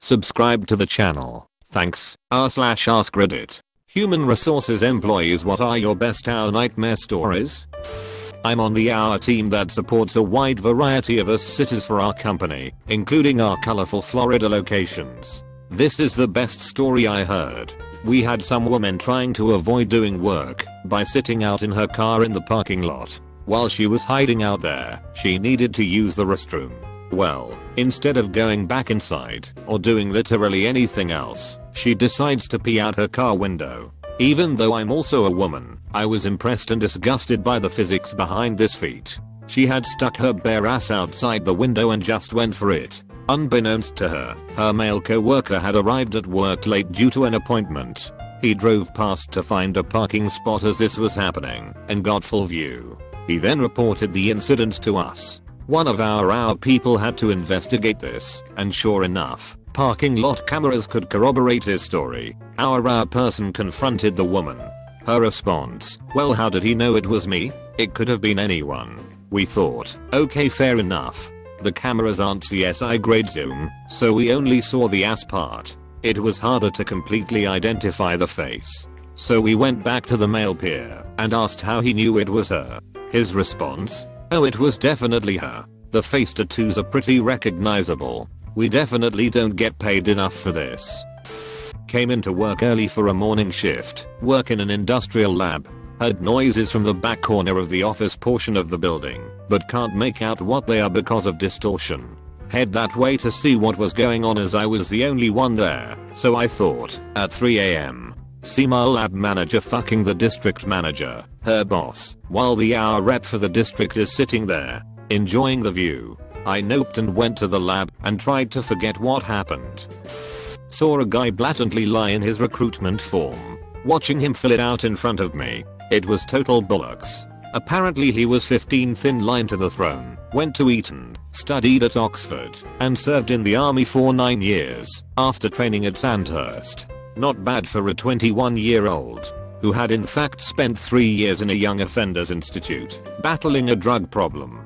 Subscribe to the channel. Thanks. r/AskReddit. Human resources employees, what are your best hour nightmare stories? I'm on the hour team that supports a wide variety of us sitters for our company, including our colorful Florida locations. This is the best story I heard. We had some woman trying to avoid doing work by sitting out in her car in the parking lot. While she was hiding out there, she needed to use the restroom. Well, instead of going back inside or doing literally anything else, she decides to pee out her car window. Even though I'm also a woman, I was impressed and disgusted by the physics behind this feat. She had stuck her bare ass outside the window and just went for it. Unbeknownst to her, her male co-worker had arrived at work late due to an appointment. He drove past to find a parking spot as this was happening and got full view. He then reported the incident to us. One of our people had to investigate this, and sure enough, parking lot cameras could corroborate his story. Our person confronted the woman. Her response, "Well, how did he know it was me? It could have been anyone." We thought, okay, fair enough. The cameras aren't CSI grade zoom, so we only saw the ass part. It was harder to completely identify the face. So we went back to the male peer and asked how he knew it was her. His response, "Oh, it was definitely her. The face tattoos are pretty recognizable. We definitely don't get paid enough for this." Came into work early for a morning shift, work in an industrial lab. Heard noises from the back corner of the office portion of the building, but can't make out what they are because of distortion. Head that way to see what was going on as I was the only one there, so I thought, at 3 AM. See my lab manager fucking the district manager, her boss, while the hour rep for the district is sitting there, enjoying the view. I noped and went to the lab and tried to forget what happened. Saw a guy blatantly lie in his recruitment form. Watching him fill it out in front of me, it was total bollocks. Apparently he was 15th in line to the throne, went to Eton, studied at Oxford, and served in the army for 9 years, after training at Sandhurst. Not bad for a 21-year-old, who had in fact spent 3 years in a young offenders institute, battling a drug problem.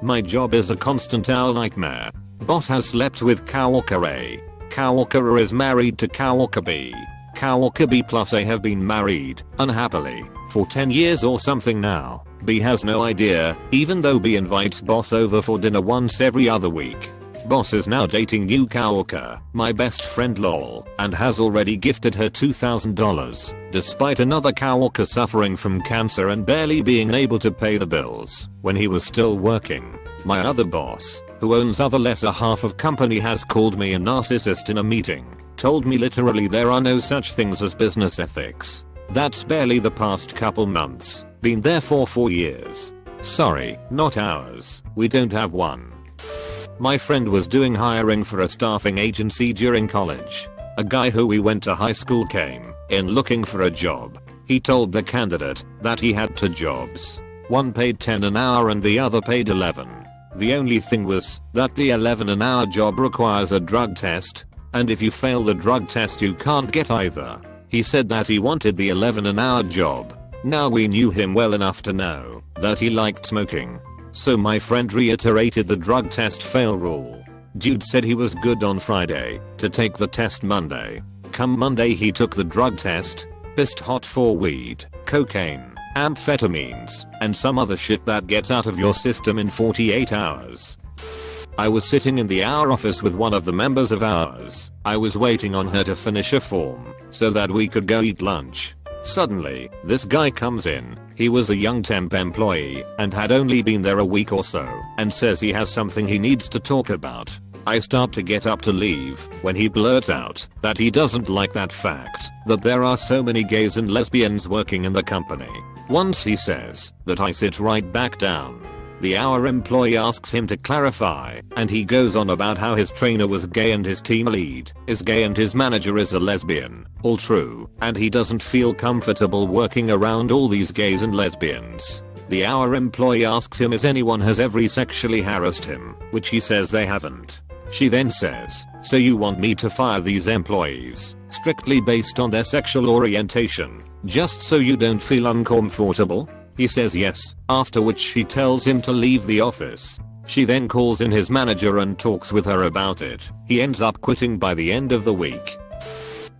My job is a constant owl nightmare. Boss has slept with coworker A. Coworker A is married to coworker B. Coworker B plus A have been married, unhappily, for 10 years or something now. B has no idea, even though B invites boss over for dinner once every other week. Boss is now dating new coworker, my best friend lol, and has already gifted her $2,000, despite another coworker suffering from cancer and barely being able to pay the bills when he was still working. My other boss, who owns other lesser half of company, has called me a narcissist in a meeting. Told me literally there are no such things as business ethics. That's barely the past couple months. Been there for 4 years. Sorry, not ours. We don't have one. My friend was doing hiring for a staffing agency during college. A guy who we went to high school came in looking for a job. He told the candidate that he had 2 jobs. One paid 10 an hour and the other paid 11. The only thing was that the 11 an hour job requires a drug test, and if you fail the drug test you can't get either. He said that he wanted the 11 an hour job. Now we knew him well enough to know that he liked smoking. So my friend reiterated the drug test fail rule. Dude said he was good on Friday to take the test Monday. Come Monday he took the drug test, pissed hot for weed, cocaine, amphetamines, and some other shit that gets out of your system in 48 hours. I was sitting in the hour office with one of the members of ours. I was waiting on her to finish a form so that we could go eat lunch. Suddenly, this guy comes in. He was a young temp employee and had only been there a week or so, and says he has something he needs to talk about. I start to get up to leave when he blurts out that he doesn't like that fact that there are so many gays and lesbians working in the company. Once he says that, I sit right back down. The hour employee asks him to clarify, and he goes on about how his trainer was gay and his team lead is gay and his manager is a lesbian. All true, and he doesn't feel comfortable working around all these gays and lesbians. The hour employee asks him if anyone has ever sexually harassed him, which he says they haven't. She then says, "So you want me to fire these employees, strictly based on their sexual orientation, just so you don't feel uncomfortable?" He says yes, after which she tells him to leave the office. She then calls in his manager and talks with her about it. He ends up quitting by the end of the week.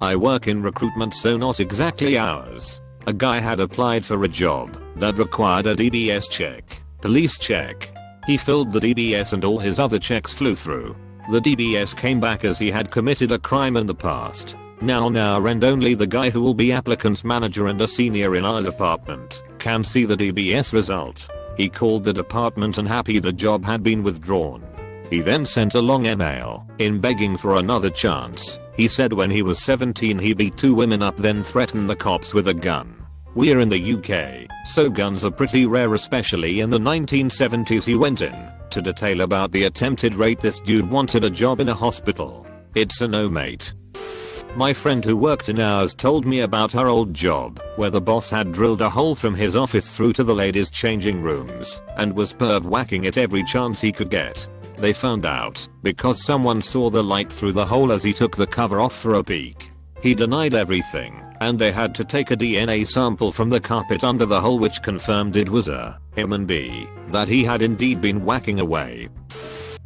I work in recruitment, so not exactly hours. A guy had applied for a job that required a DBS check, police check. He filled the DBS and all his other checks flew through. The DBS came back as he had committed a crime in the past. Now and only the guy who will be applicant's manager and a senior in our department can see the DBS result. He called the department and happy the job had been withdrawn. He then sent a long email in begging for another chance. He said when he was 17 he beat 2 women up, then threatened the cops with a gun. We're in the UK, so guns are pretty rare, especially in the 1970s. He went in to detail about the attempted rape. This dude wanted a job in a hospital. It's a no, mate. My friend who worked in ours told me about her old job where the boss had drilled a hole from his office through to the ladies' changing rooms and was perv whacking it every chance he could get. They found out because someone saw the light through the hole as he took the cover off for a peek. He denied everything, and they had to take a DNA sample from the carpet under the hole, which confirmed it was him and that he had indeed been whacking away.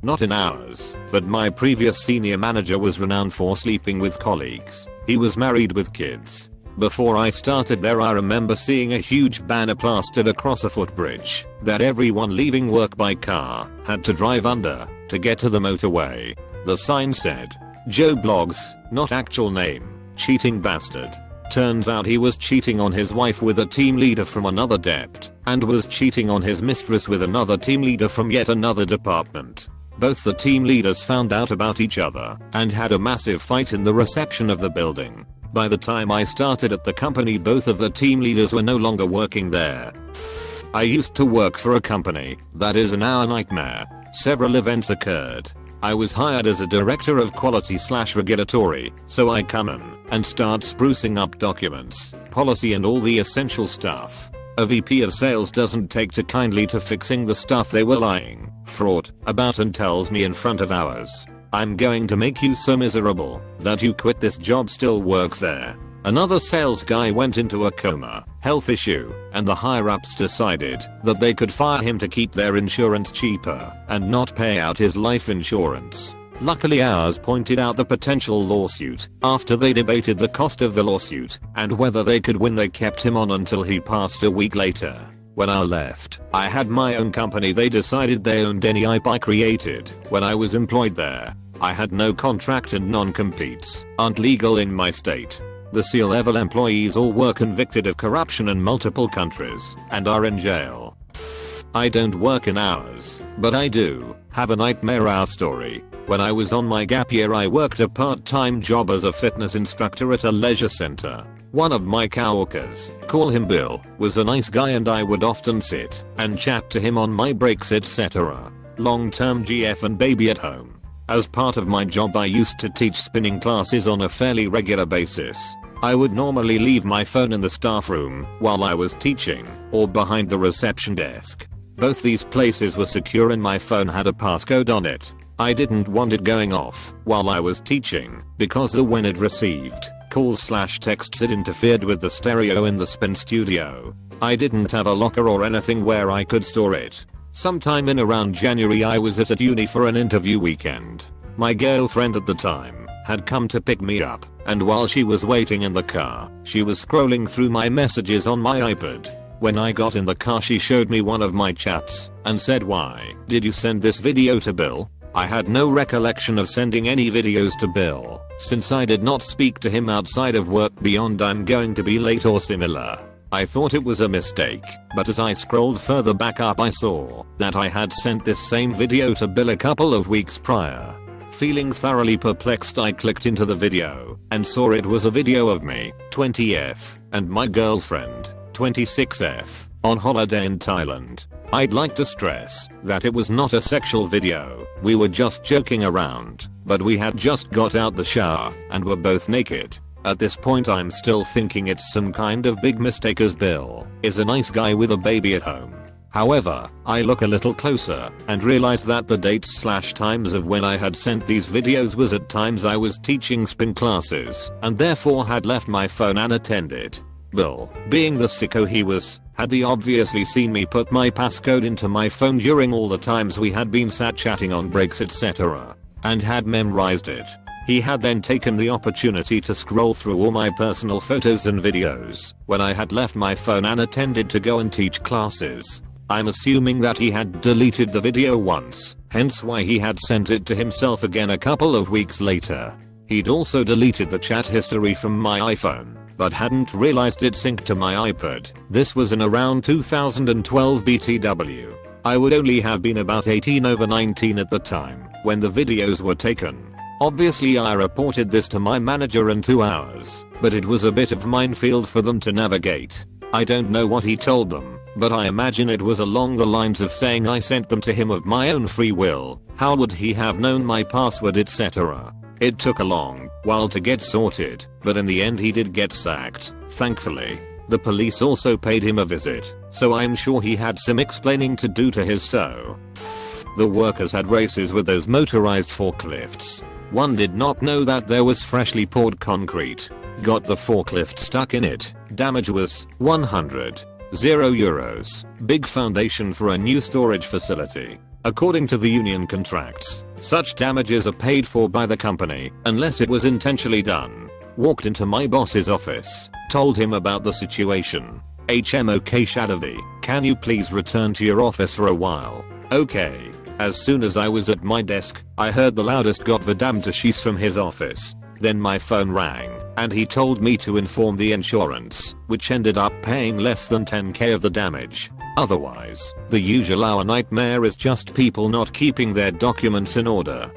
Not in ours, but my previous senior manager was renowned for sleeping with colleagues. He was married with kids. Before I started there, I remember seeing a huge banner plastered across a footbridge that everyone leaving work by car had to drive under to get to the motorway. The sign said, "Joe Blogs, not actual name, cheating bastard." Turns out he was cheating on his wife with a team leader from another dept, and was cheating on his mistress with another team leader from yet another department. Both the team leaders found out about each other and had a massive fight in the reception of the building. By the time I started at the company, both of the team leaders were no longer working there. I used to work for a company that is an hour nightmare. Several events occurred. I was hired as a director of quality/regulatory, so I come in and start sprucing up documents, policy and all the essential stuff. A VP of sales doesn't take too kindly to fixing the stuff they were lying fraud about and tells me in front of ours, "I'm going to make you so miserable that you quit this job." Still works there. Another sales guy went into a coma, health issue, and the higher ups decided that they could fire him to keep their insurance cheaper and not pay out his life insurance. Luckily ours pointed out the potential lawsuit. After they debated the cost of the lawsuit and whether they could win, they kept him on until he passed a week later. When I left, I had my own company. They decided they owned any IP I created when I was employed there. I had no contract and non-competes aren't legal in my state. The C-level employees all were convicted of corruption in multiple countries and are in jail. I don't work in ours, but I do have a nightmare hour story. When I was on my gap year, I worked a part-time job as a fitness instructor at a leisure center. One of my coworkers, call him Bill, was a nice guy and I would often sit and chat to him on my breaks, etc. Long-term GF and baby at home. As part of my job, I used to teach spinning classes on a fairly regular basis. I would normally leave my phone in the staff room while I was teaching or behind the reception desk. Both these places were secure and my phone had a passcode on it. I didn't want it going off while I was teaching because when it received calls/texts it interfered with the stereo in the spin studio. I didn't have a locker or anything where I could store it. Sometime in around January, I was at uni for an interview weekend. My girlfriend at the time had come to pick me up, and while she was waiting in the car, she was scrolling through my messages on my iPad. When I got in the car, she showed me one of my chats and said, "Why did you send this video to Bill?" I had no recollection of sending any videos to Bill, since I did not speak to him outside of work beyond "I'm going to be late" or similar. I thought it was a mistake, but as I scrolled further back up, I saw that I had sent this same video to Bill a couple of weeks prior. Feeling thoroughly perplexed, I clicked into the video and saw it was a video of me, 20F, and my girlfriend, 26F, on holiday in Thailand. I'd like to stress that it was not a sexual video. We were just joking around, but we had just got out the shower and were both naked. At this point, I'm still thinking it's some kind of big mistake, as Bill is a nice guy with a baby at home. However, I look a little closer and realize that the dates/times of when I had sent these videos was at times I was teaching spin classes and therefore had left my phone unattended. Bill, being the sicko he was, Had he obviously seen me put my passcode into my phone during all the times we had been sat chatting on breaks etc. and had memorized it. He had then taken the opportunity to scroll through all my personal photos and videos when I had left my phone and attended to go and teach classes. I'm assuming that he had deleted the video once, hence why he had sent it to himself again a couple of weeks later. He'd also deleted the chat history from my iPhone, but hadn't realized it synced to my iPad. This was in around 2012 BTW. I would only have been about 18 over 19 at the time when the videos were taken. Obviously I reported this to my manager in 2 hours, but it was a bit of minefield for them to navigate. I don't know what he told them, but I imagine it was along the lines of saying I sent them to him of my own free will. How would he have known my password etc. It took a long while to get sorted, but in the end he did get sacked, thankfully. The police also paid him a visit, so I'm sure he had some explaining to do to his so. The workers had races with those motorized forklifts. One did not know that there was freshly poured concrete. Got the forklift stuck in it. Damage was 100. €0. Big foundation for a new storage facility. According to the union contracts, such damages are paid for by the company unless it was intentionally done. Walked into my boss's office, told him about the situation. HMOK Shadowly, can you please return to your office for a while? Okay. As soon as I was at my desk, I heard the loudest goddamn from his office. Then my phone rang, and he told me to inform the insurance, which ended up paying less than 10k of the damage. Otherwise, the usual our nightmare is just people not keeping their documents in order.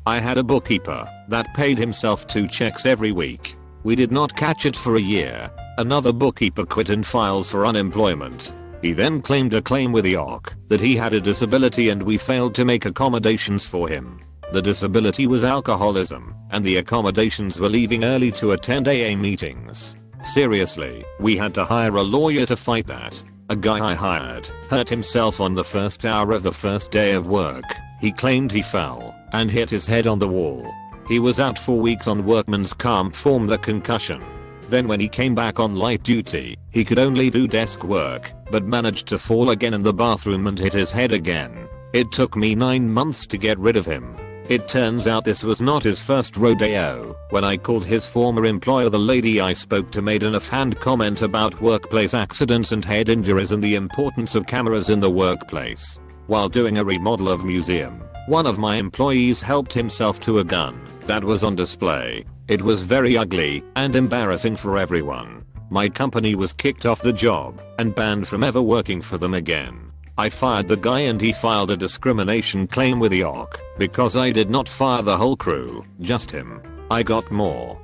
I had a bookkeeper that paid himself 2 checks every week. We did not catch it for a year. Another bookkeeper quit and files for unemployment. He then claimed a claim with the OC that he had a disability and we failed to make accommodations for him. The disability was alcoholism, and the accommodations were leaving early to attend AA meetings. Seriously, we had to hire a lawyer to fight that. A guy I hired hurt himself on the first hour of the first day of work. He claimed he fell and hit his head on the wall. He was out for weeks on workman's comp from the concussion. Then when he came back on light duty, he could only do desk work, but managed to fall again in the bathroom and hit his head again. It took me 9 months to get rid of him. It turns out this was not his first rodeo. When I called his former employer, the lady I spoke to made an offhand comment about workplace accidents and head injuries and the importance of cameras in the workplace. While doing a remodel of museum, one of my employees helped himself to a gun that was on display. It was very ugly and embarrassing for everyone. My company was kicked off the job and banned from ever working for them again. I fired the guy and he filed a discrimination claim with the OC because I did not fire the whole crew, just him. I got more.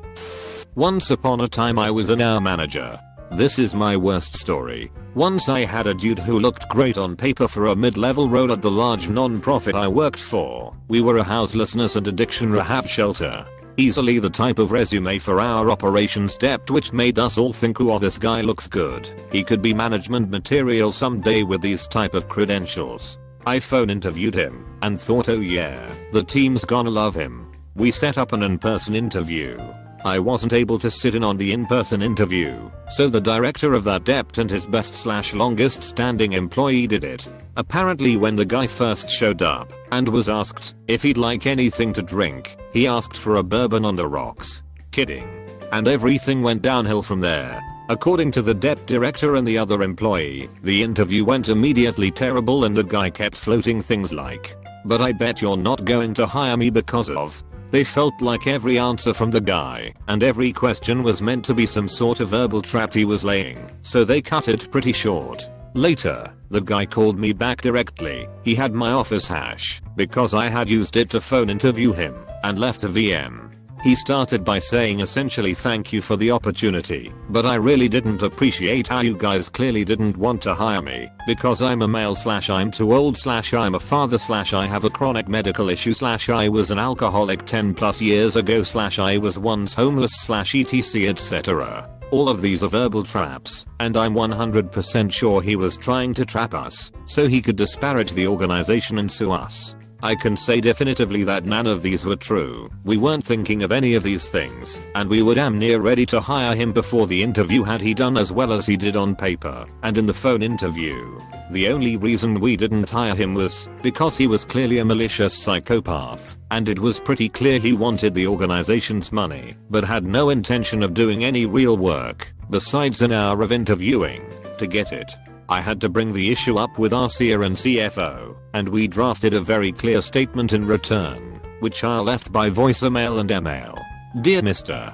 Once upon a time I was an hour manager. This is my worst story. Once I had a dude who looked great on paper for a mid-level role at the large non-profit I worked for. We were a houselessness and addiction rehab shelter. Easily the type of resume for our operations depth which made us all think, oh, this guy looks good. He could be management material someday with these type of credentials. I phone interviewed him and thought, oh yeah, the team's gonna love him. We set up an in-person interview. I wasn't able to sit in on the in-person interview, so the director of that depth and his best/longest standing employee did it. Apparently when the guy first showed up and was asked if he'd like anything to drink, he asked for a bourbon on the rocks. Kidding. And everything went downhill from there. According to the depth director and the other employee, the interview went immediately terrible and the guy kept floating things like, "But I bet you're not going to hire me because of." They felt like every answer from the guy and every question was meant to be some sort of verbal trap he was laying, so they cut it pretty short. Later, the guy called me back directly. He had my office hash because I had used it to phone interview him and left a VM. He started by saying essentially, "Thank you for the opportunity, but I really didn't appreciate how you guys clearly didn't want to hire me because I'm a male / I'm too old / I'm a father / I have a chronic medical issue / I was an alcoholic 10+ years ago / I was once homeless / etc etc." All of these are verbal traps, and I'm 100% sure he was trying to trap us so he could disparage the organization and sue us. I can say definitively that none of these were true. We weren't thinking of any of these things, and we were damn near ready to hire him before the interview had he done as well as he did on paper and in the phone interview. The only reason we didn't hire him was because he was clearly a malicious psychopath, and it was pretty clear he wanted the organization's money, but had no intention of doing any real work besides an hour of interviewing to get it. I had to bring the issue up with our CR and CFO, and we drafted a very clear statement in return, which I left by voicemail and email. Dear Mr.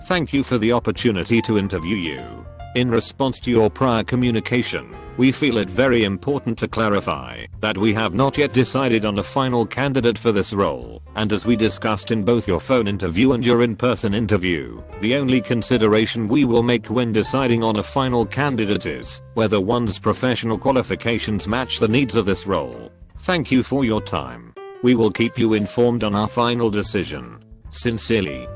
Thank you for the opportunity to interview you. In response to your prior communication, we feel it very important to clarify that we have not yet decided on a final candidate for this role, and as we discussed in both your phone interview and your in-person interview, the only consideration we will make when deciding on a final candidate is whether one's professional qualifications match the needs of this role. Thank you for your time. We will keep you informed on our final decision. Sincerely.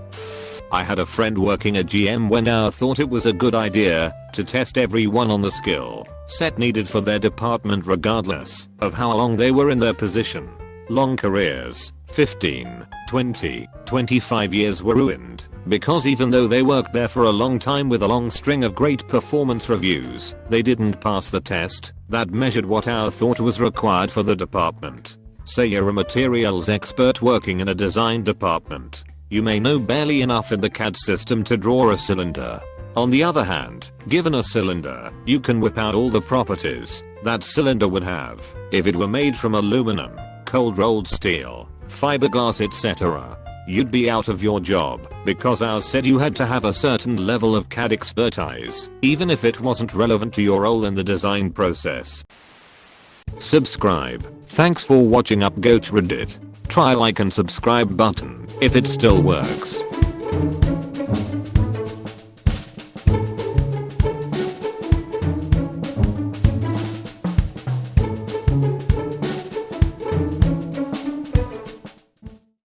I had a friend working at GM when I thought it was a good idea to test everyone on the skill set needed for their department regardless of how long they were in their position. Long careers, 15, 20, 25 years were ruined because even though they worked there for a long time with a long string of great performance reviews, they didn't pass the test that measured what I thought was required for the department. Say you're a materials expert working in a design department. You may know barely enough in the CAD system to draw a cylinder. On the other hand, given a cylinder, you can whip out all the properties that cylinder would have if it were made from aluminum, cold rolled steel, fiberglass etc. You'd be out of your job because ours said you had to have a certain level of CAD expertise, even if it wasn't relevant to your role in the design process. Subscribe. Thanks for watching UpGoat Reddit. Try like and subscribe button if it still works.